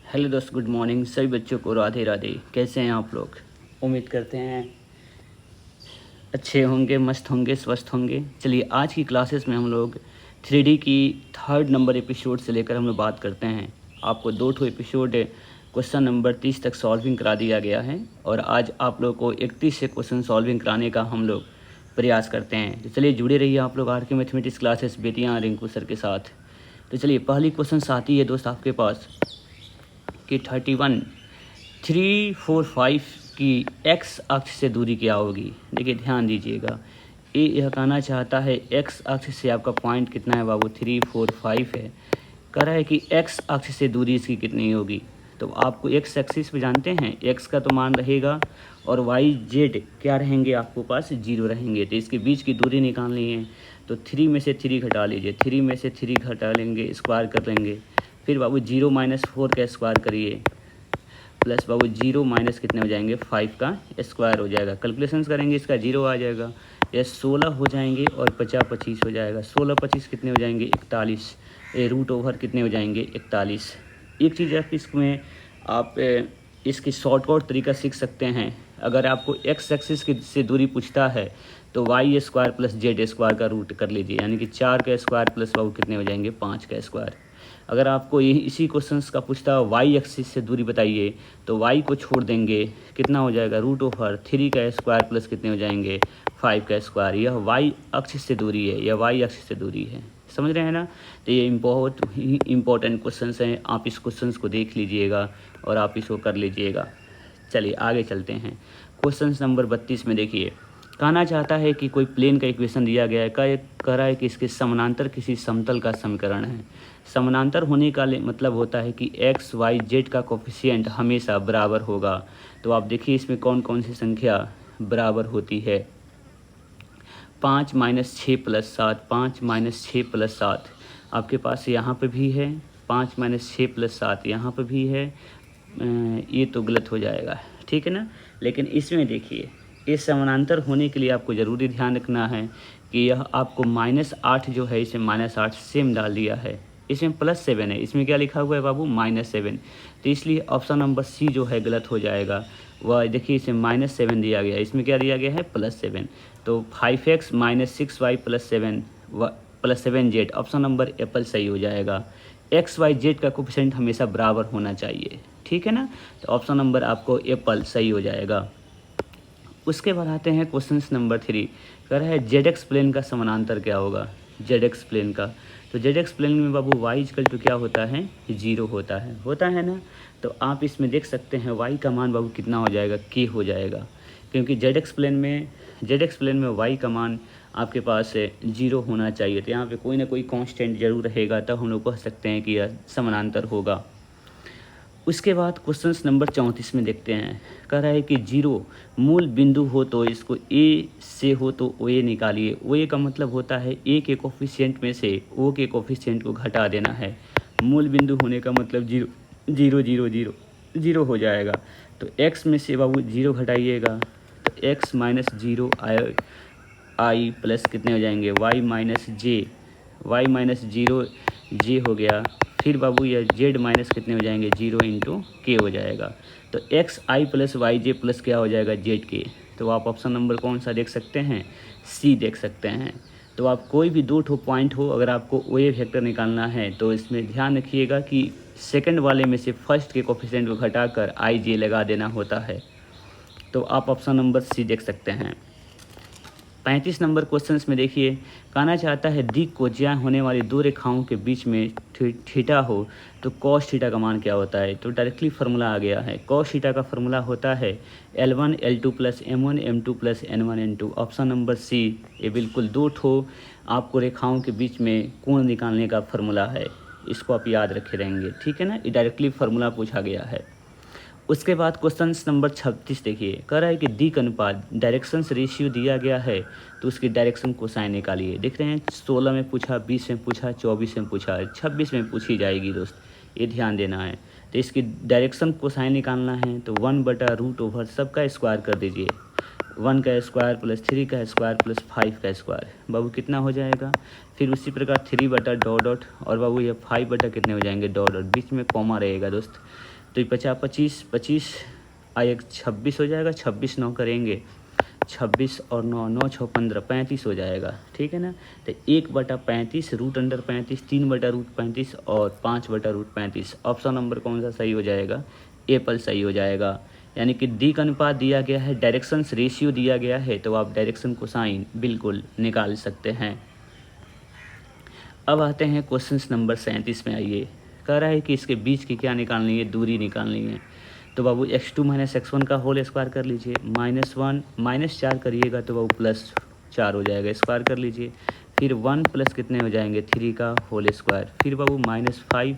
Hello दोस्त, good morning. सभी बच्चों को राधे राधे। कैसे हैं आप लोग? उम्मीद करते हैं अच्छे होंगे, मस्त होंगे, स्वस्थ होंगे। चलिए, आज की क्लासेस में हम लोग 3D की 3rd नंबर एपिसोड से लेकर हम लोग बात करते हैं। आपको 2 एपिसोड क्वेश्चन नंबर 30 तक सॉल्विंग करा दिया गया है और आज आप लोग को 31 से क्वेश्चन सॉल्विंग कराने का हम लोग प्रयास करते हैं। तो चलिए, जुड़े रहिए आप लोग आर के मैथमेटिक्स क्लासेस बेटियाँ रिंकू सर के साथ। तो चलिए, पहली क्वेश्चन आती है दोस्त आपके पास कि 31 3, 4, 5 की एक्स अक्ष से दूरी क्या होगी। देखिए, ध्यान दीजिएगा। यह कहना चाहता है एक्स अक्ष से आपका पॉइंट कितना है बाबू, 3, 4, 5 है। कह रहा है कि एक्स अक्ष से दूरी इसकी कितनी होगी। तो आपको एक्स एक्सिस पे जानते हैं एक्स का तो मान रहेगा और वाई जेड क्या रहेंगे, आपको पास 0 रहेंगे। तो इसके बीच की दूरी निकालनी है। तो 3 में से 3 घटा लीजिए, 3 में से 3 घटा लेंगे, स्क्वायर कर लेंगे। फिर बाबू 0 - 4 का स्क्वायर करिए, प्लस बाबू 0 माइनस कितने हो जाएंगे, 5 का स्क्वायर हो जाएगा। कैलकुलेशंस करेंगे, इसका 0 आ जाएगा। यह 16 हो जाएंगे और 50 25 हो जाएगा। 16 25 कितने हो जाएंगे, 41। रूट ओवर कितने हो जाएंगे, 41। एक चीज़ आप इसमें आप इसकी शॉर्टकट तरीका सीख सकते हैं। अगर आपको एक्स एक्सिस की से दूरी पूछता है तो y square plus z square का रूट कर लीजिए, यानी कि 4 का स्क्वायर प्लस बाबू कितने हो जाएंगे, 5 का स्क्वायर। अगर आपको यही इसी क्वेश्चंस का पूछता है वाई एक्सिस से दूरी बताइए तो वाई को छोड़ देंगे, कितना हो जाएगा, √3 का स्क्वायर प्लस कितने हो जाएंगे, 5 का स्क्वायर। यह वाई अक्ष से दूरी है, यह वाई अक्ष से दूरी है। समझ रहे हैं ना? तो ये बहुत ही इम्पोर्टेंट क्वेश्चंस हैं। आप इस क्वेश्चंस को देख लीजिएगा और आप इसको कर लीजिएगा। चलिए आगे चलते हैं। क्वेश्चन नंबर 32 में देखिए, कहना चाहता है कि कोई प्लेन का इक्वेशन दिया गया है। कह रहा है कि इसके समानांतर किसी समतल का समीकरण है। समानांतर होने का मतलब होता है कि एक्स वाई जेड का कोफिशिएंट हमेशा बराबर होगा। तो आप देखिए इसमें कौन कौन सी संख्या बराबर होती है। 5 - 6 + 7, 5 - 6 + 7 आपके पास यहाँ पे भी है, 5 - 6 + 7 यहाँ पे भी है। ये तो गलत हो जाएगा, ठीक है ना। लेकिन इसमें देखिए, इस समानांतर होने के लिए आपको ज़रूरी ध्यान रखना है कि यह आपको -8 जो है, इसे -8 सेम डाल दिया है। इसमें +7 है, इसमें क्या लिखा हुआ है बाबू, -7। तो इसलिए ऑप्शन नंबर सी जो है गलत हो जाएगा। वह देखिए, इसे -7 दिया गया है, इसमें क्या दिया गया है, +7। तो 5x - 6y + 7z option number Apple सही हो जाएगा। एक्स वाई जेड का कोफिशिएंट हमेशा बराबर होना चाहिए, ठीक है ना। तो ऑप्शन नंबर आपको एप्पल सही हो जाएगा। उसके बाद आते हैं क्वेश्चन नंबर 3। कह रहा है जेड एक्स प्लेन का समानांतर क्या होगा, जेड एक्स प्लेन का। तो जेड एक्स प्लेन में बाबू वाई इक्वल टू क्या होता है, 0 होता है ना। तो आप इसमें देख सकते हैं वाई का मान बाबू कितना हो जाएगा, के हो जाएगा। क्योंकि जेड एक्स प्लेन में वाई का मान आपके पास 0 होना चाहिए। तो यहाँ पे कोई ना कोई कांस्टेंट जरूर रहेगा, तब हम लोग कह सकते हैं कि यह समानांतर होगा। उसके बाद क्वेश्चन नंबर 34 में देखते हैं। कह रहा है कि 0 मूल बिंदु हो तो इसको ए से हो तो ओ ए निकालिए। ओ ए का मतलब होता है ए के कोफिशिएंट में से ओ के कोफिशिएंट को घटा देना है। मूल बिंदु होने का मतलब 0 0 0 0 0 हो जाएगा। तो x में से बाबू 0 घटाइएगा, तो x - 0 आई प्लस कितने हो जाएंगे, y - 0 जे हो गया। फिर बाबू यह z माइनस कितने हो जाएंगे, 0 × k हो जाएगा। तो एक्स आई प्लस वाई जे प्लस क्या हो जाएगा, जेड के। तो आप ऑप्शन नंबर कौन सा देख सकते हैं, सी देख सकते हैं। तो आप कोई भी 2 पॉइंट हो, अगर आपको ओ ए वेक्टर निकालना है तो इसमें ध्यान रखिएगा कि सेकंड वाले में से फर्स्ट के कोफिशिएंट को घटाकर आई जे लगा देना होता है। तो आप ऑप्शन नंबर सी देख सकते हैं। 35 नंबर क्वेश्चन में देखिए, कहना चाहता है दिक को ज्या होने वाली 2 रेखाओं के बीच में थीटा हो तो कॉस थीटा का मान क्या होता है। तो डायरेक्टली फार्मूला आ गया है। कॉस थीटा का फार्मूला होता है L1 L2 + M1 M2 + N1 N2। Option number C, ये बिल्कुल 2 आपको रेखाओं के बीच में कोण निकालने का फार्मूला है। इसको आप याद रखे रहेंगे, ठीक है ना। ये डायरेक्टली फार्मूला पूछा गया है। उसके बाद क्वेश्चन नंबर 36 देखिए, कह रहा है कि दिक अनुपात डायरेक्शन रेशियो दिया गया है तो उसकी डायरेक्शन कोसाइन निकालिए। देख रहे हैं 16 में पूछा, 20 में पूछा, 24 में पूछा, 26 में पूछी जाएगी दोस्त, ये ध्यान देना है। तो इसकी डायरेक्शन कोसाइन निकालना है तो 1/√ओवर सबका स्क्वायर कर दीजिए। 1 का स्क्वायर प्लस 3 का स्क्वायर प्लस 5 का स्क्वायर बाबू कितना हो जाएगा। फिर उसी प्रकार 3 बटा डॉट डॉट और बाबू ये 5 बटा कितने हो जाएंगे, डॉट डॉट, बीच में कॉमा रहेगा दोस्त। तो ये 50 25 25 आए 26 हो जाएगा, 26 9 करेंगे 26 और 9 9 6 15 35 हो जाएगा, ठीक है ना। तो 1/35 रूट अंडर 35, 3/√35 और 5/√35। ऑप्शन नंबर कौन सा सही हो जाएगा? एप्पल सही हो जाएगा। यानी कि डी का अनुपात दिया गया है, डायरेक्शंस रेशियो दिया गया है, तो आप डायरेक्शन कोसाइन बिल्कुल निकाल सकते हैं। अब आते हैं क्वेश्चन नंबर 37 में। आइए, कह रहा है कि इसके बीच की क्या निकालनी है? दूरी निकालनी है। तो बाबू x2 - x1 का होल स्क्वायर कर लीजिए, -1 -4 करिएगा तो बाबू +4 हो जाएगा, स्क्वायर कर लीजिए। फिर 1 प्लस कितने हो जाएंगे? 3 का होल स्क्वायर। फिर बाबू -5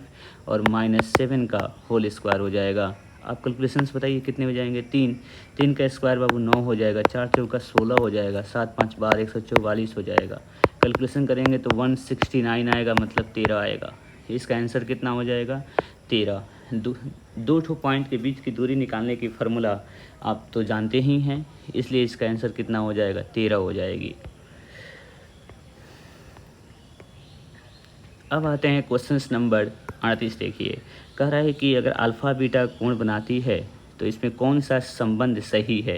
और -7 का होल स्क्वायर हो जाएगा। आप कैलकुलेशंस बताइए कितने हो जाएंगे? 3 का स्क्वायर बाबू 9 हो जाएगा, 4 चौका 16 हो जाएगा, 7 5 12 144 हो जाएगा। कैलकुलेशन करेंगे तो 169 आएगा, मतलब 13 आएगा। इसका आंसर कितना हो जाएगा? 13। दो ठो पॉइंट के बीच की दूरी निकालने की फार्मूला आप तो जानते ही हैं, इसलिए इसका आंसर कितना हो जाएगा? 13 हो जाएगी। अब आते हैं क्वेश्चन नंबर 38। देखिए, कह रहा है कि अगर अल्फ़ा बीटा कोण बनाती है तो इसमें कौन सा संबंध सही है?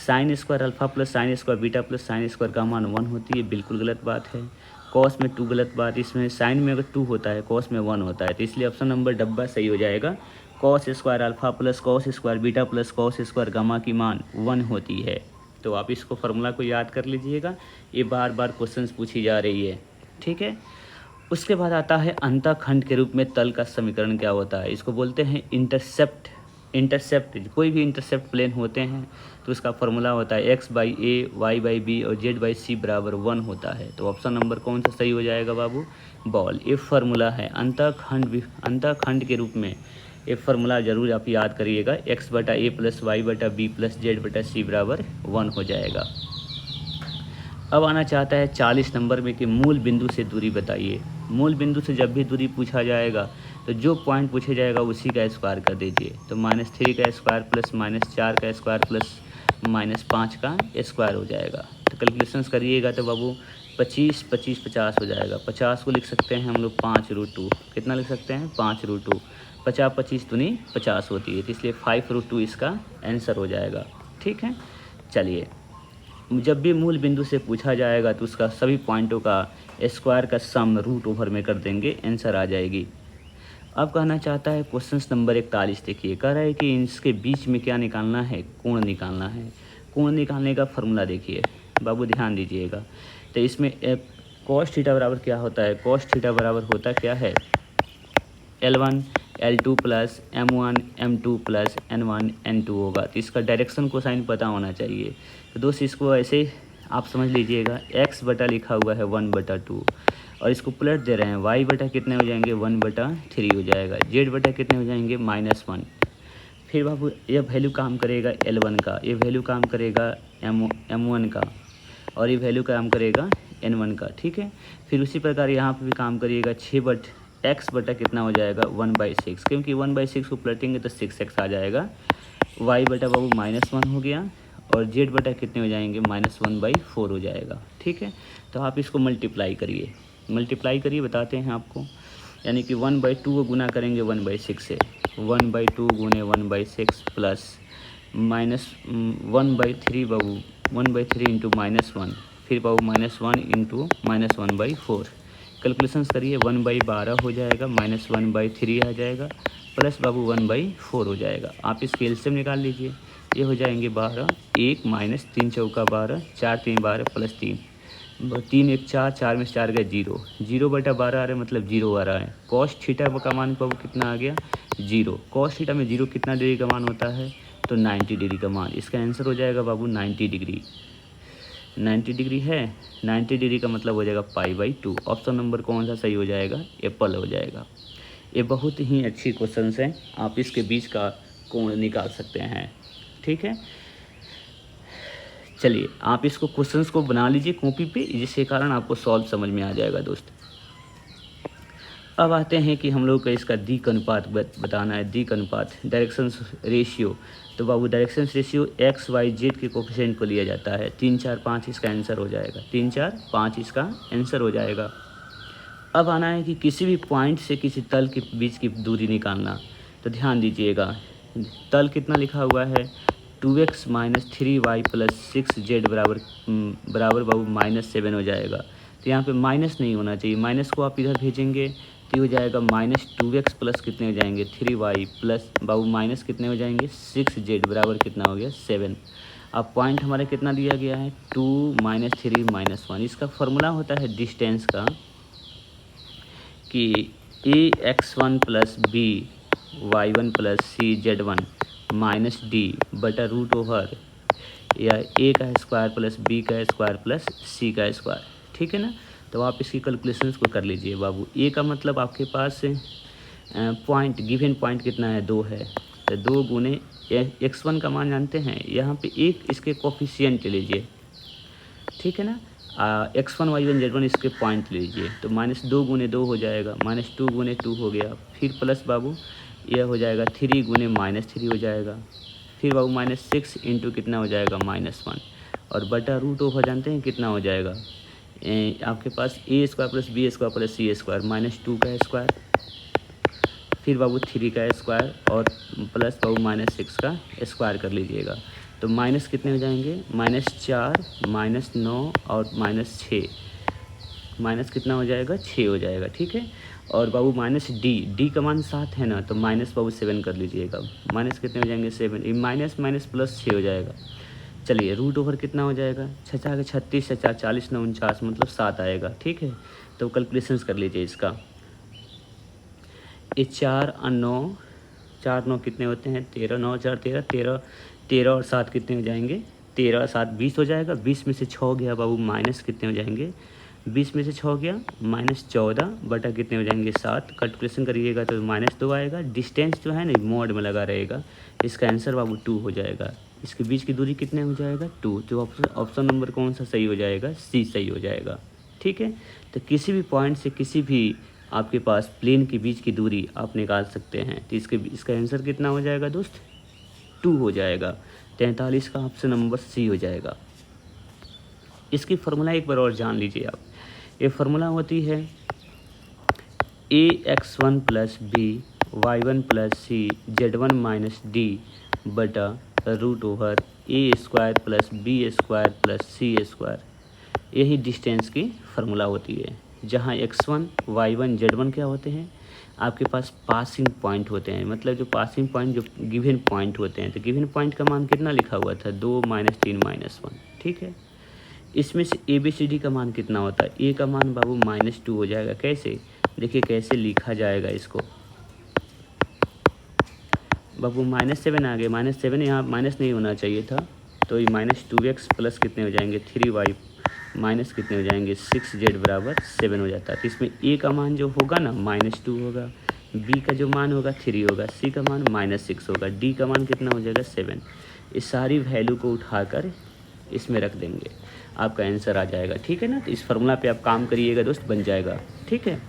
Sine square alpha plus sine square beta plus sine square का मान 1 होती है, बिल्कुल गलत बात है। कॉस में 2 गलत बात, इसमें साइन में अगर 2 होता है, कॉस में 1 होता है, तो इसलिए ऑप्शन नंबर डब्बा सही हो जाएगा। Cos square alpha plus cos square beta plus cos square gamma की मान 1 होती है। तो आप इसको फार्मूला को याद कर लीजिएगा, ये बार बार क्वेश्चन पूछी जा रही है, ठीक है। उसके बाद आता है अंतःखंड के रूप में तल का समीकरण क्या होता है? इसको बोलते हैं इंटरसेप्ट। कोई भी इंटरसेप्ट प्लेन होते हैं तो उसका फार्मूला होता है x/a, y/b और z/c बराबर 1 होता है। तो ऑप्शन नंबर कौन सा सही हो जाएगा बाबू? बॉल। ये फार्मूला है अंतःखंड के रूप में। ये फार्मूला जरूर आप याद करिएगा, x/a + y/b + z/c बराबर 1 हो जाएगा। अब आना चाहता है 40 नंबर में कि मूल बिंदु से दूरी बताइए। मूल बिंदु से जब भी दूरी पूछा जाएगा तो जो पॉइंट पूछा जाएगा उसी का स्क्वायर कर दीजिए। तो -3 का स्क्वायर प्लस -4 का स्क्वायर प्लस -5 का स्क्वायर हो जाएगा। तो कैलकुलेशंस करिएगा तो बाबू 25 25 50 हो जाएगा। 50 को लिख सकते हैं हम लोग 5√2। कितना लिख सकते हैं? 5√2। 50 25 दूनी 50 होती है, तो इसलिए 5√2 इसका आंसर हो जाएगा, ठीक है। चलिए, जब भी मूल बिंदु से पूछा जाएगा तो उसका सभी पॉइंटों का स्क्वायर का सम √ओवर में कर देंगे, आंसर आ जाएगी। अब कहना चाहता है क्वेश्चन नंबर 41। देखिए, कह रहा है कि इसके बीच में क्या निकालना है? कोण निकालना है। कोण निकालने का फार्मूला देखिए बाबू, ध्यान दीजिएगा। तो इसमें cos थीटा बराबर क्या होता है? cos थीटा बराबर होता क्या है? L1 L2 plus M1 M2 plus N1 N2 होगा। तो इसका डायरेक्शन को साइन पता होना चाहिए। तो दोस्त इसको ऐसे आप समझ लीजिएगा, x बटा लिखा हुआ है 1/2 और इसको पलट दे रहे हैं, y बटा कितने हो जाएंगे? 1/3 हो जाएगा। z बटा कितने हो जाएंगे? -1। फिर बाबू ये वैल्यू काम करेगा L1 का, ये वैल्यू काम करेगा M1 का और ये वैल्यू काम करेगा N1 का, ठीक है। फिर उसी प्रकार यहाँ पर भी काम करिएगा। x बटा कितना हो जाएगा? 1/6, क्योंकि 1/6 को पलटेंगे तो 6x आ जाएगा। y बटा बाबू -1 हो गया और z बटा कितने हो जाएंगे? -1/4 हो जाएगा, ठीक है। तो आप इसको मल्टीप्लाई करिए, बताते हैं आपको। यानी कि 1/2 को गुना करेंगे 1/6 से, 1/2 गुने 1/6 प्लस -1/3 बाबू, 1/3 इंटू -1, फिर बाबू -1 इंटू -1/4। कैलकुलेशंस करिए, 1/12 हो जाएगा, -1/3 आ जाएगा, प्लस बाबू 1/4 हो जाएगा। आप इसके एलसीएम निकाल लीजिए, ये हो जाएंगे 12, 1 - 3 चौका 12, 4 3 12 प्लस 3, 3 1 4, 4 में 4 गए 0, 0/12 आ रहा है, मतलब 0 आ रहा है। कॉस थीटा का मान बाबू कितना आ गया? 0। कॉस थीटा में 0 कितना डिग्री का मान होता है? तो 90 डिग्री का मान। इसका आंसर हो जाएगा बाबू 90 डिग्री। 90 डिग्री है, 90 डिग्री का मतलब हो जाएगा π/2। ऑप्शन नंबर कौन सा सही हो जाएगा? एप्पल हो जाएगा। ये बहुत ही अच्छी क्वेश्चन है, आप इसके बीच का कोण निकाल सकते हैं, ठीक है। चलिए, आप इसको क्वेश्चंस को बना लीजिए कॉपी पे, जिसके कारण आपको सॉल्व समझ में आ जाएगा दोस्त। अब आते हैं कि हम लोग का इसका दिक् अनुपात बताना है। दिक् अनुपात, डायरेक्शन रेशियो। तो बाबू direction ratio x y z के कोफिशिएंट को लिया जाता है। 3 4 5 इसका आंसर हो जाएगा, 3 4 5 इसका आंसर हो जाएगा। अब आना है कि किसी भी पॉइंट से किसी तल के बीच की दूरी निकालना। तो ध्यान दीजिएगा, तल कितना लिखा हुआ है 2x minus 3y plus 6z बराबर बाबू -7 हो जाएगा। तो यहाँ पे माइनस नहीं होना चाहिए, माइनस को आप इधर भेजेंगे तो हो जाएगा -2x प्लस कितने हो जाएंगे 3y प्लस बाबू माइनस कितने हो जाएंगे 6z बराबर कितना हो गया 7। अब पॉइंट हमारा कितना दिया गया है 2 - 3 - 1। इसका फॉर्मूला होता है डिस्टेंस का कि ax1 plus b y1 plus c z1 minus D बटा रूट ओवर या ए का स्क्वायर प्लस बी का स्क्वायर प्लस सी का स्क्वायर, ठीक है ना। तो आप इसकी कैलकुलेशंस को कर लीजिए बाबू। ए का मतलब आपके पास पॉइंट गिवन पॉइंट कितना है 2 है, तो 2 गुने x1 का मान जानते हैं, यहाँ पे एक इसके कोफिशिएंट ले लीजिए, ठीक है ना। x1 y1 z1 इसके पॉइंट ले लीजिए, तो -2 गुने 2 हो जाएगा, -2 गुने 2 हो गया, फिर प्लस बाबू यह हो जाएगा 3 गुने -3 हो जाएगा, फिर बाबू -6 इंटू कितना हो जाएगा -1 और बटा रूट ओवर जानते हैं कितना हो जाएगा आपके पास a square plus B square plus C square -2 का स्क्वायर, फिर बाबू 3 का स्क्वायर और प्लस बाबू -6 का स्क्वायर कर लीजिएगा। तो माइनस कितने हो जाएंगे -4 -9 और -6, माइनस कितना हो जाएगा 6 हो जाएगा, ठीक है। और बाबू डी का मान 7 है ना, तो माइनस बाबू 7 कर लीजिएगा, माइनस कितने हो जाएंगे 7, माइनस माइनस प्लस 6 हो जाएगा। चलिए रूट ओवर कितना हो जाएगा 6 आगे 36 6 40 9 49 मतलब 7 आएगा, ठीक है। तो कैलकुलेशंस कर लीजिए इसका। ये 4 और 9 4 9 कितने होते हैं 13, 9 4 13 13 और 7 कितने हो जाएंगे 13 और 7 20 हो जाएगा। 20 में से 6 गया बाबू माइनस कितने हो जाएंगे 20 में से 6 गया -14 बटा कितने हो जाएंगे 7। कैलकुलेशन करिएगा तो -2 आएगा। डिस्टेंस जो है ना मोड में लगा रहेगा, इसका आंसर बाबू 2 हो जाएगा। इसके बीच की दूरी कितने हो जाएगा 2, तो ऑप्शन नंबर कौन सा सही हो जाएगा सी सही हो जाएगा, ठीक है। तो किसी भी पॉइंट से किसी भी आपके पास प्लेन के बीच की दूरी आप निकाल सकते हैं, तो इसका आंसर कितना हो जाएगा दोस्त 2 हो जाएगा। 43 का ऑप्शन नंबर सी हो जाएगा। इसकी फार्मूला एक बार और जान लीजिए आप। ये फार्मूला होती है ax1 plus B y1 plus C z1 minus D बटा root over A square plus B square plus C square. यही डिस्टेंस की फार्मूला होती है, जहाँ x1 y1 z1 क्या होते हैं आपके पास पासिंग पॉइंट होते हैं, मतलब जो पासिंग पॉइंट जो गिवन पॉइंट होते हैं। तो गिवन पॉइंट का मान कितना लिखा हुआ था 2 -3 -1, ठीक है। इसमें से ABCD का मान कितना होता है, ए का मान बाबू -2 हो जाएगा। कैसे देखिए कैसे लिखा जाएगा इसको बाबू -7 आ गए, -7 यहाँ माइनस नहीं होना चाहिए था, तो ये -2x प्लस कितने हो जाएंगे 3y माइनस कितने हो जाएंगे 6z बराबर 7 हो जाता है। तो इसमें ए का मान जो होगा ना -2 होगा, बी का जो मान होगा 3 होगा, सी का मान -6 होगा, डी का मान कितना हो जाएगा 7। इस सारी वैल्यू को उठाकर इसमें रख देंगे, आपका आंसर आ जाएगा, ठीक है ना। तो इस फार्मूला पे आप काम करिएगा दोस्त, बन जाएगा, ठीक है।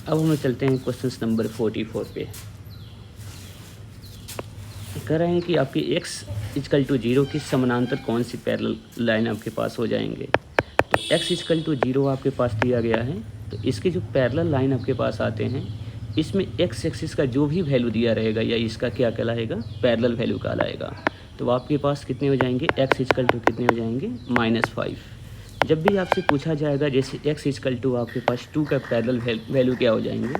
अब हम चलते हैं क्वेश्चन नंबर 44 पे। कह रहे हैं कि आपकी x = 0 की समानांतर कौन सी पैरेलल लाइन आपके पास हो जाएंगे। तो x = 0 आपके पास दिया गया है, तो इसके जो पैरेलल लाइन आपके पास आते हैं इसमें x एक्सिस का जो भी वैल्यू दिया रहेगा या इसका क्या कहलाएगा पैरेलल वैल्यू कहलाएगा। तो आपके पास कितने हो जाएंगे x = कितने हो जाएंगे -5। जब भी आपसे पूछा जाएगा जैसे x = आपके पास 2 का पैरेलल वैल्यू क्या हो जाएंगे,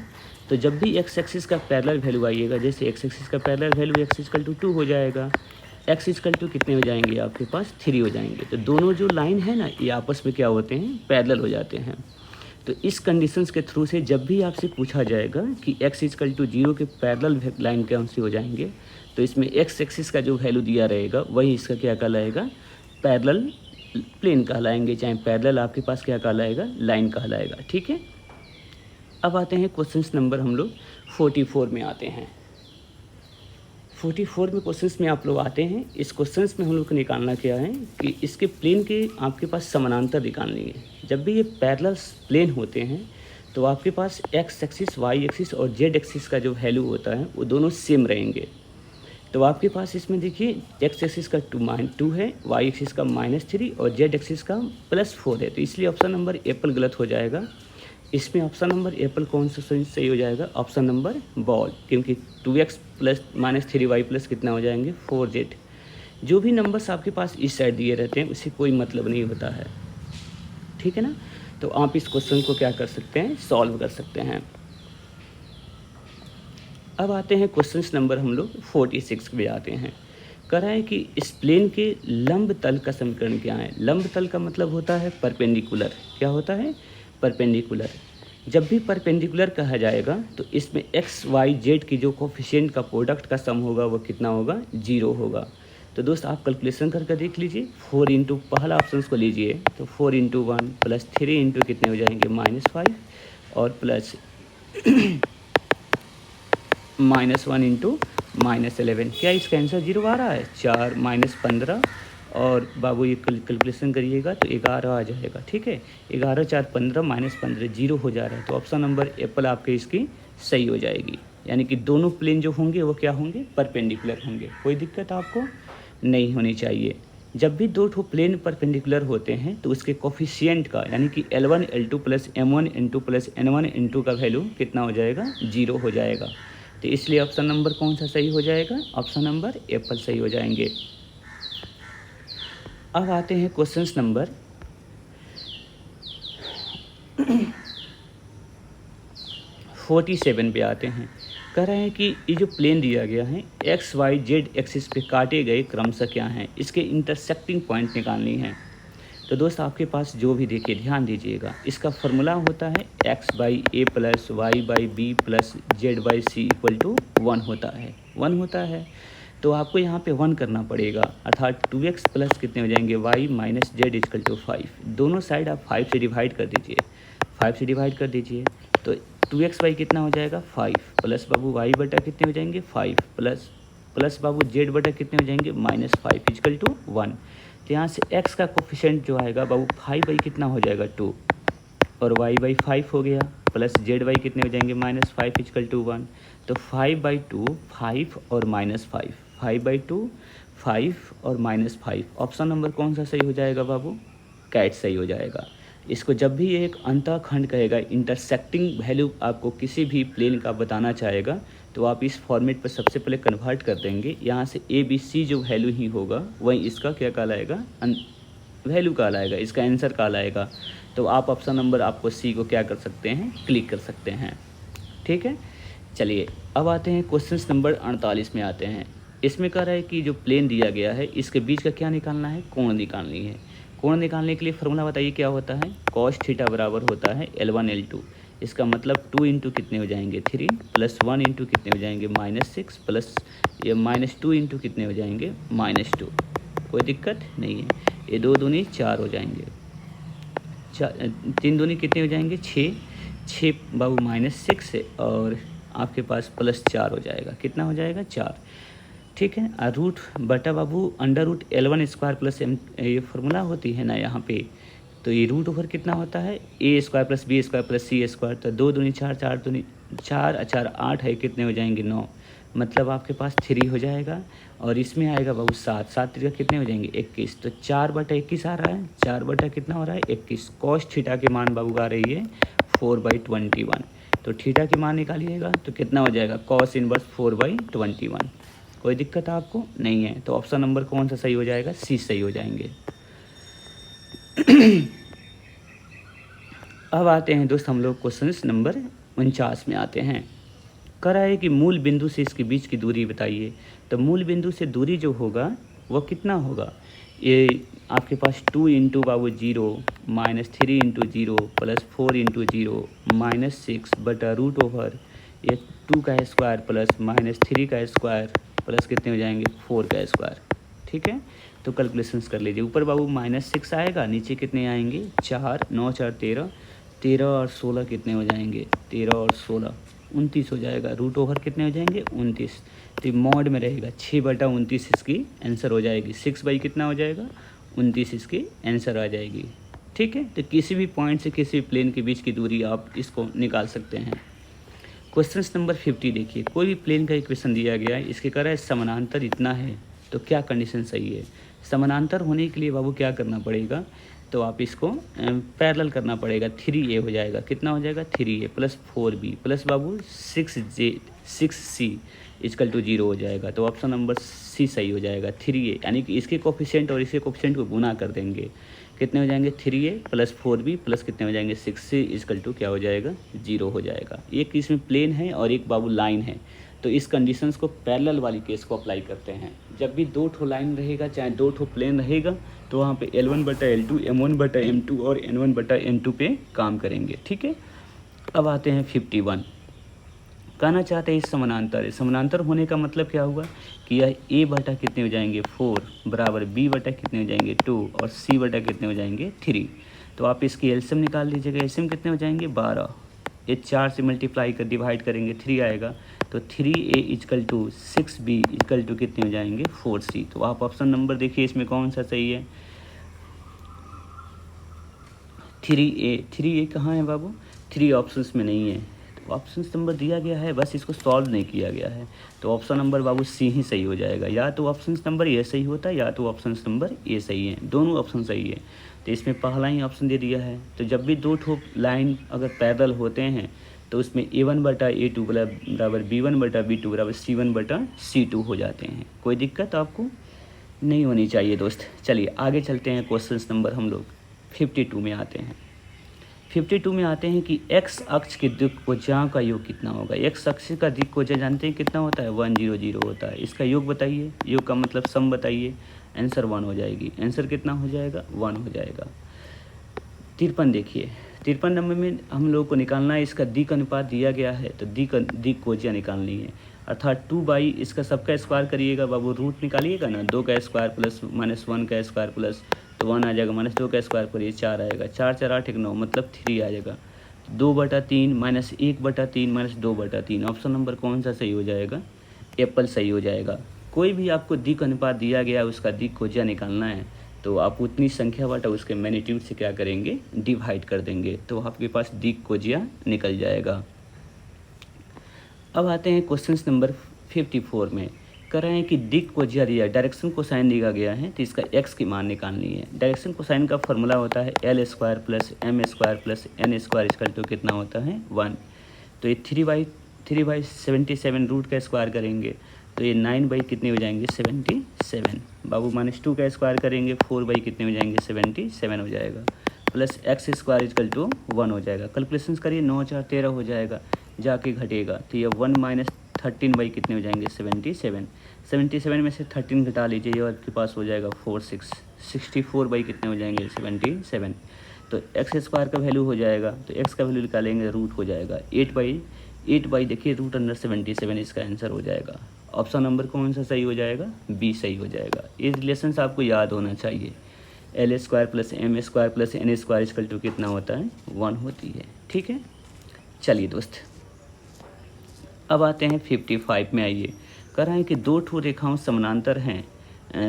तो जब भी x एक्सिस का पैरेलल वैल्यू आइएगा, जैसे x एक्सिस का पैरेलल वैल्यू x = 2 हो जाएगा, x = कितने हो जाएंगे आपके पास 3 हो जाएंगे। तो दोनों जो लाइन है ना ये आपस में क्या होते हैं पैरेलल हो जाते हैं। तो इस कंडीशंस के थ्रू से जब भी आपसे पूछा जाएगा कि x = 0 के पैरेलल लाइन कौन सी हो जाएंगे, तो इसमें x एक्सिस का जो वैल्यू दिया रहेगा वही इसका क्या कहलाएगा पैरेलल प्लेन कहलाएंगे, चाहे पैरेलल आपके पास क्या कहलाएगा लाइन कहलाएगा, ठीक है। अब आते हैं क्वेश्चंस नंबर हम लोग 44 में आते हैं। 44 में क्वेश्चंस में आप लोग आते हैं। इस क्वेश्चंस में हम लोग को निकालना क्या है कि इसके प्लेन के आपके पास समानांतर निकालनी है। जब भी ये पैरेलल प्लेन होते हैं तो आपके पास x एक्सिस y एक्सिस और z एक्सिस का जो वैल्यू होता है वो दोनों सेम रहेंगे। तो आपके पास इसमें देखिए x एक्सिस का 2 है, y एक्सिस का -3 और z एक्सिस का +4 है। तो इसलिए ऑप्शन नंबर एप्पल गलत हो जाएगा। इसमें ऑप्शन नंबर एप्पल कौन सा सही हो जाएगा? ऑप्शन नंबर बॉल, क्योंकि 2x plus minus 3y plus कितना हो जाएंगे? 4z। जो भी नंबर्स आपके पास इस साइड दिए रहते हैं उससे कोई मतलब नहीं होता है, ठीक है ना। तो आप इस क्वेश्चन को क्या कर सकते हैं? सॉल्व कर सकते हैं। अब आते हैं क्वेश्चन नंबर हम लोग 46 पे आते हैं। कह रहा है कि इस प्लेन के लंब तल का समीकरण क्या है? लंब तल का मतलब होता है परपेंडिकुलर। क्या होता है? परपेंडिकुलर। जब भी परपेंडिकुलर कहा जाएगा तो इसमें एक्स वाई जेड की जो कोफिशिएंट का प्रोडक्ट का सम होगा वो कितना होगा? 0 होगा। तो दोस्त आप कैलकुलेशन करके देख लीजिए। 4 इंटू पहला ऑप्शन को लीजिए तो 4 इंटू 1 प्लस 3 इंटू कितने हो जाएंगे? -5 और प्लस -1 इंटू -11। क्या इसका आंसर 0 आ रहा है? 4 -15 और बाबू ये कैलकुलेशन करिएगा तो 11 आ जाएगा, ठीक है। 11 4 15 -15 0 हो जा रहा है। तो ऑप्शन नंबर एप्पल आपके इसकी सही हो जाएगी। यानी कि दोनों प्लेन जो होंगे वो क्या होंगे? परपेंडिकुलर होंगे। कोई दिक्कत आपको नहीं होनी चाहिए। जब भी दो ठो प्लेन परपेंडिकुलर होते हैं तो उसके कोफिशिएंट का यानी कि L1 L2 plus M1 N2 plus N1 N2 का वैल्यू कितना हो जाएगा? 0 हो जाएगा। तो इसलिए ऑप्शन नंबर कौन सा सही हो जाएगा? ऑप्शन नंबर एप्पल सही हो जाएंगे। अब आते हैं क्वेश्चन नंबर 47 पे आते हैं। कह रहे हैं कि ये जो प्लेन दिया गया है एक्स वाई जेड एक्सिस पे काटे गए क्रमशः क्या हैं? इसके इंटरसेक्टिंग पॉइंट निकालनी है। तो दोस्त आपके पास जो भी देखिए ध्यान दीजिएगा, इसका फॉर्मूला होता है x by a plus y by b plus z by c equal to 1 होता है। 1 होता है तो आपको यहाँ पे 1 करना पड़ेगा, अर्थात 2x प्लस कितने हो जाएंगे? y minus Z equal to 5। दोनों साइड आप 5 से डिवाइड कर दीजिए, 5 से डिवाइड कर दीजिए तो 2x कितना हो जाएगा? 5 प्लस बाबू y बटा कितने हो जाएंगे? 5 प्लस बाबू z बटा कितने हो जाएंगे? -5 इक्वल टू 1। तो यहाँ से x का कोफिशिएंट जो आएगा बाबू 5 बाई कितना हो जाएगा? 2 और y बाई 5 हो गया प्लस z बाई कितने हो जाएंगे? -5 इक्वल टू 1। तो 5/2 5 और -5, 5/2 5 और -5। ऑप्शन नंबर कौन सा सही हो जाएगा बाबू? कैट सही हो जाएगा। इसको जब भी एक अंतःखंड कहेगा, इंटरसेक्टिंग वैल्यू आपको किसी भी प्लेन का बताना चाहेगा तो आप इस फॉर्मेट पर सबसे पहले कन्वर्ट कर देंगे। यहाँ से ABC जो वैल्यू ही होगा वही इसका क्या कहलाएगा? वैल्यू कहलाएगा, इसका आंसर कहलाएगा। तो आप ऑप्शन नंबर आपको C को क्या कर सकते हैं? क्लिक कर सकते हैं, ठीक है। चलिए अब आते हैं क्वेश्चन नंबर 48 में आते हैं। इसमें कह रहा है कि जो प्लेन दिया गया है इसके बीच का क्या निकालना है? कोण निकालनी है। कोण निकालने के लिए फॉर्मूला बताइए क्या होता है? cos थीटा बराबर होता है L1 L2। इसका मतलब 2 इंटू कितने हो जाएंगे? 3 प्लस 1 इंटू कितने हो जाएंगे? -6 प्लस ये -2 इंटू कितने हो जाएंगे? -2। कोई दिक्कत नहीं है। ये 2 दूनी 4 हो जाएंगे, 3 दूनी कितने हो जाएंगे? 6 बाबू -6 से और आपके पास +4 हो जाएगा। कितना हो जाएगा? 4, ठीक है। रूट बटा बाबू √L1 स्क्वायर प्लस m ये फार्मूला होती है ना यहाँ पे। तो ये रूट ओवर कितना होता है? a square plus B square plus C square. तो 2 दूनी 4, 4 दूनी 4 4 8 है, कितने हो जाएंगे? 9। मतलब आपके पास 3 हो जाएगा और इसमें आएगा बाबू 7, 7 3 कितने हो जाएंगे? 21। तो 4/21 आ रहा है। 4 बटा कितना हो रहा है? 21। कॉस थीटा के मान बाबू आ रही है 4/21। तो थीटा की मान निकालिएगा तो कितना हो जाएगा? Cos inverse 4/21। कोई दिक्कत आपको नहीं है। तो ऑप्शन नंबर कौन सा सही हो जाएगा? C सही हो जाएंगे। अब आते हैं दोस्त हम लोग क्वेश्चन नंबर 49 में आते हैं। कह रहा है कि मूल बिंदु से इसके बीच की दूरी बताइए। तो मूल बिंदु से दूरी जो होगा वो कितना होगा? ये आपके पास 2 इंटू बाबू 0 -3 इंटू 0 प्लस 4 इंटू 0 -6 बटा रूट ओवर ये 2 का स्क्वायर प्लस -3 का स्क्वायर प्लस कितने हो जाएंगे? 4 का स्क्वायर, ठीक है। तो कैलकुलेशंस कर लीजिए। ऊपर बाबू -6 आएगा, नीचे कितने आएंगे? 4 9 4 13 13 और 16 कितने हो जाएंगे? 13 और 16 29 हो जाएगा। रूट ओवर कितने हो जाएंगे? 29। तो मॉड में रहेगा 6/29 इसकी आंसर हो जाएगी। 6 बाई कितना हो जाएगा? 29 इसकी आंसर आ जाएगी, ठीक है। तो किसी भी पॉइंट से किसी भी प्लेन के बीच की दूरी आप इसको निकाल सकते हैं। क्वेश्चन नंबर 50 देखिए। कोई भी प्लेन का इक्वेशन दिया गया है, इसके कह रहा है समानांतर इतना है, तो क्या कंडीशन सही है? समानांतर होने के लिए बाबू क्या करना पड़ेगा? तो आप इसको पैरेलल करना पड़ेगा। 3a हो जाएगा, कितना हो जाएगा 3a प्लस 4b प्लस बाबू 6c इक्वल टू 0 हो जाएगा। तो ऑप्शन नंबर सी सही हो जाएगा 3a, यानी कि इसके कोफिशिएंट और इसके कोफिशिएंट को गुना कर देंगे, कितने हो जाएंगे 3a प्लस 4b प्लस कितने हो जाएंगे 6c इक्वल टू क्या हो जाएगा 0 हो जाएगा। एक इसमें प्लेन है और एक बाबू लाइन है, तो इस कंडीशंस को पैरेलल वाली केस को अप्लाई करते हैं। जब भी दो ठो लाइन रहेगा चाहे दो ठो प्लेन रहेगा तो वहाँ पे L1/L2 M1/M2 और N1/N2 पे काम करेंगे, ठीक है। अब आते हैं 51। कहना चाहते हैं इस समानांतर है, समानांतर होने का मतलब क्या हुआ कि यह a बटा कितने हो जाएंगे 4 बराबर b बटा कितने हो जाएंगे 2 और c बटा कितने हो जाएंगे 3। तो आप इसकी एलसीएम निकाल लीजिएगा, एलसीएम कितने हो जाएंगे 12, ये 4 से मल्टीप्लाई कर डिवाइड करेंगे 3 आएगा, तो 3a equal to 6b equal to कितने हो जाएंगे 4c। तो आप ऑप्शन नंबर देखिए इसमें कौन सा सही है 3a कहाँ है बाबू 3 ऑप्शंस में नहीं है, तो ऑप्शन नंबर दिया गया है बस इसको सॉल्व नहीं किया गया है, तो ऑप्शन नंबर बाबू सी ही सही हो जाएगा। या तो ऑप्शन नंबर ए सही होता है या तो ऑप्शन नंबर ए सही है, दोनों ऑप्शन सही है। तो इसमें पहला ही ऑप्शन दे दिया है। तो जब भी दो ठो लाइन अगर पैरेलल होते हैं तो उसमें a1/a2 बराबर b1/b2 बराबर c1/c2 हो जाते हैं। कोई दिक्कत आपको नहीं होनी चाहिए दोस्त। चलिए आगे चलते हैं, क्वेश्चन नंबर हम लोग 52 में आते हैं। 52 में आते हैं कि x अक्ष के दिक्कोज्या का योग कितना होगा। x अक्ष का दिक्कोज्या जानते हैं कितना होता है 100 होता है। इसका योग बताइए, योग का मतलब सम बताइए, आंसर 1 हो जाएगी। आंसर कितना हो जाएगा 1 हो जाएगा। 53 देखिए, 53 नंबर में हम लोग को निकालना है, इसका दिक अनुपात दिया गया है तो दिक्कोज्या निकालनी है, अर्थात 2 इसका सबका स्क्वायर करिएगा बाबू, रूट निकालिएगा ना, 2 का स्क्वायर प्लस -1 का स्क्वायर प्लस तो 1 आ जाएगा, -2 का स्क्वायर करिए 4 आएगा, 4 4 8 1 9 मतलब 3 आ जाएगा। 2/3 -1/3 -2/3 ऑप्शन नंबर कौन सा सही हो जाएगा एप्पल सही हो जाएगा। कोई भी आपको दिक अनुपात दिया गया उसका दिक्कोज्या निकालना है तो आप उतनी संख्या बटा उसके मैग्नीट्यूड से क्या करेंगे डिवाइड कर देंगे, तो आपके पास दिक्कोज्या निकल जाएगा। अब आते हैं क्वेश्चन नंबर 54 में, कह रहे हैं कि दिक्कोज्या दिया, डायरेक्शन कोसाइन दिया गया है तो इसका x की मान निकालनी है। डायरेक्शन कोसाइन का फॉर्मूला होता है L² + M² + N² equal to कितना होता है 1। तो ये 3/77 रूट का स्क्वायर करेंगे तो ये 9 कितने हो जाएंगे 77 बाबू, -2 का स्क्वायर करेंगे 4 कितने हो जाएंगे 77 हो जाएगा, प्लस x² इक्वल टू 1 हो जाएगा। कैलकुलेशन करिए 9 4 13 हो जाएगा, जाके घटेगा तो ये 1 - 13 कितने हो जाएंगे 77 में से 13 घटा लीजिए और आपके पास हो जाएगा 64 कितने हो जाएंगे 77। तो x² का वैल्यू हो जाएगा, तो x का वैल्यू निकालेंगे रूट हो जाएगा 8 देखिए रूट अंडर 77 इसका आंसर हो जाएगा। ऑप्शन नंबर कौन सा सही हो जाएगा बी सही हो जाएगा। ये रिलेशन आपको याद होना चाहिए, L² + M² + N² equal to कितना होता है 1 होती है, ठीक है। चलिए दोस्त अब आते हैं 55 में, आइए कह रहे हैं कि दो ठो रेखाओं समानांतर हैं,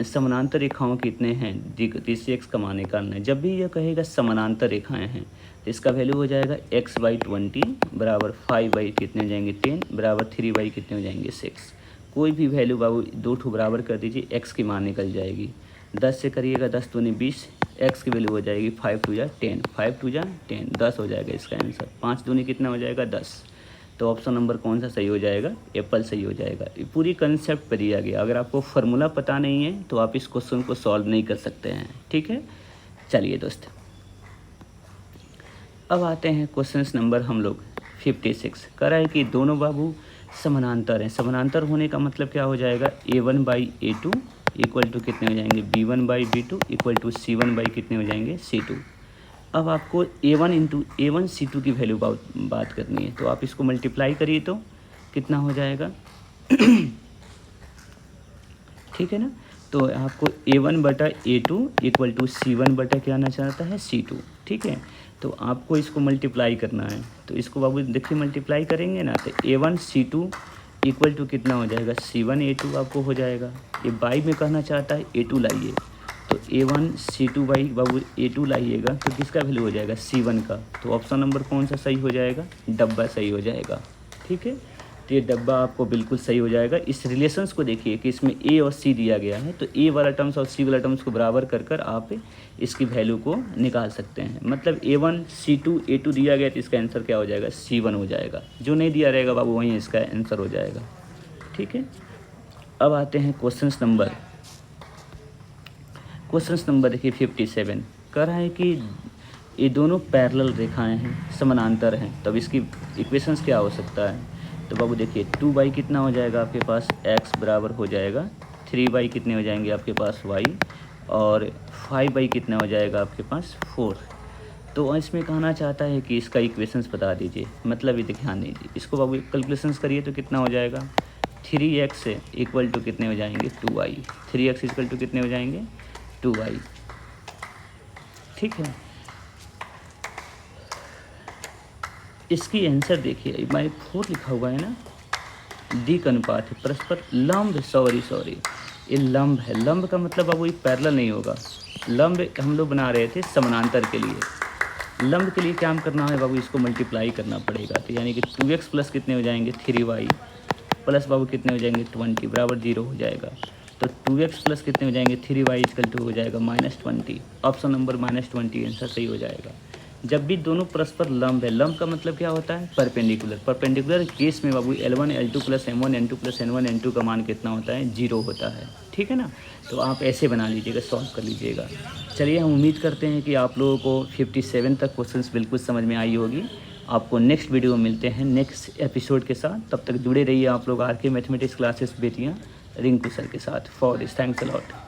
समानांतर रेखाओं कितने हैं तीसरे x का मान निकालना है। जब भी यह कहेगा समानांतर रेखाएं हैं तो इसका वैल्यू हो जाएगा x/20 बराबर 5 कितने हो जाएंगे 10 बराबर 3 कितने हो जाएंगे 6। कोई भी वैल्यू बाबू दो ठो बराबर कर दीजिए, x की मान निकल जाएगी। 10 से करिएगा 10 दूनी 20, x की वैल्यू हो जाएगी 5 2 जा 10, 5 2 जा 10 10 हो जाएगा इसका आंसर। 5 दूनी कितना हो जाएगा 10। तो ऑप्शन नंबर कौन सा सही हो जाएगा एप्पल सही हो जाएगा। ये पूरी कंसेप्ट पर दिया गया, अगर आपको फार्मूला पता नहीं है तो आप इस क्वेश्चन को सॉल्व नहीं कर सकते हैं, ठीक है। चलिए दोस्त अब आते हैं क्वेश्चन नंबर हम लोग 56, कह रहा है कि दोनों बाबू समानांतर हैं। समानांतर होने का मतलब क्या हो जाएगा A1/A2 इक्वल टू कितने हो जाएंगे B1/B2 इक्वल टू C1 कितने हो जाएंगे C2। अब आपको A1 C2 की वैल्यू बात करनी है, तो आप इसको मल्टीप्लाई करिए तो कितना हो जाएगा ठीक है ना। तो आपको A1/A2 इक्वल टू C1 क्या आना चाहता है C2, ठीक है। तो आपको इसको मल्टीप्लाई करना है, तो इसको बाबू देखिए मल्टीप्लाई करेंगे ना तो A1 C2 इक्वल टू कितना हो जाएगा C1 A2 आपको हो जाएगा। ये बाई में कहना चाहता है A2 लाइए, तो A1 C2 बाबू A2 लाइएगा तो किसका वैल्यू हो जाएगा C1 का। तो ऑप्शन नंबर कौन सा सही हो जाएगा डब्बा सही हो जाएगा, ठीक है। तो ये डब्बा आपको बिल्कुल सही हो जाएगा। इस रिलेशंस को देखिए कि इसमें ए और सी दिया गया है, तो ए वाला टर्म्स और सी वाला टर्म्स को बराबर कर कर आप इसकी वैल्यू को निकाल सकते हैं। मतलब A1 C2 A2 दिया गया तो इसका आंसर क्या हो जाएगा, C1 हो जाएगा। जो नहीं दिया रहेगा बाबू वहीं इसका आंसर हो जाएगा। ठीक है, अब आते हैं क्वेश्चन नंबर देखिए 57। कह रहा है कि ये दोनों पैरेलल रेखाएं हैं, समानांतर हैं, तब इसकी इक्वेशंस क्या हो सकता है। तो बाबू देखिए 2y कितना हो जाएगा आपके पास, x बराबर हो जाएगा 3y कितने हो जाएंगे आपके पास y, और 5y कितना हो जाएगा आपके पास 4। तो इसमें कहना चाहता है कि इसका इक्वेशंस बता दीजिए। मतलब ये ध्यान दीजिए, इसको बाबू कैलकुलेशंस करिए तो कितना हो जाएगा, 3x इक्वल टू कितने हो जाएंगे 2y, 3x इक्वल टू कितने हो जाएंगे 2y। ठीक है, इसकी आंसर देखिए बाई 4 लिखा हुआ है ना, डी का अनुपात है परस्पर लंब, सॉरी ये लंब है। लंब का मतलब अब वही पैरेलल नहीं होगा, लंब हम लोग बना रहे थे समानांतर के लिए। लंब के लिए क्या करना है बाबू, इसको मल्टीप्लाई करना पड़ेगा। तो यानी कि 2x प्लस कितने हो जाएंगे 3y प्लस बाबू कितने हो जाएंगे 20 बराबर 0 हो जाएगा। तो 2x प्लस कितने हो जाएंगे 3y इक्वल टू हो जाएगा -20। ऑप्शन नंबर -20 आंसर सही हो जाएगा। जब भी दोनों परस्पर लंब है, लंब का मतलब क्या होता है, परपेंडिकुलर केस में बाबू L1 L2 plus M1 N2 plus N1 N2 का मान कितना होता है 0 होता है। ठीक है ना, तो आप ऐसे बना लीजिएगा, सॉल्व कर लीजिएगा। चलिए, हम उम्मीद करते हैं कि आप लोगों को 57 तक क्वेश्चंस बिल्कुल समझ में आई होगी। आपको नेक्स्ट वीडियो में मिलते हैं नेक्स्ट एपिसोड के साथ। तब तक जुड़े रहिए आप लोग आर के मैथमेटिक्स क्लासेस बेटियाँ रिंकू सर के साथ। For this thanks a lot.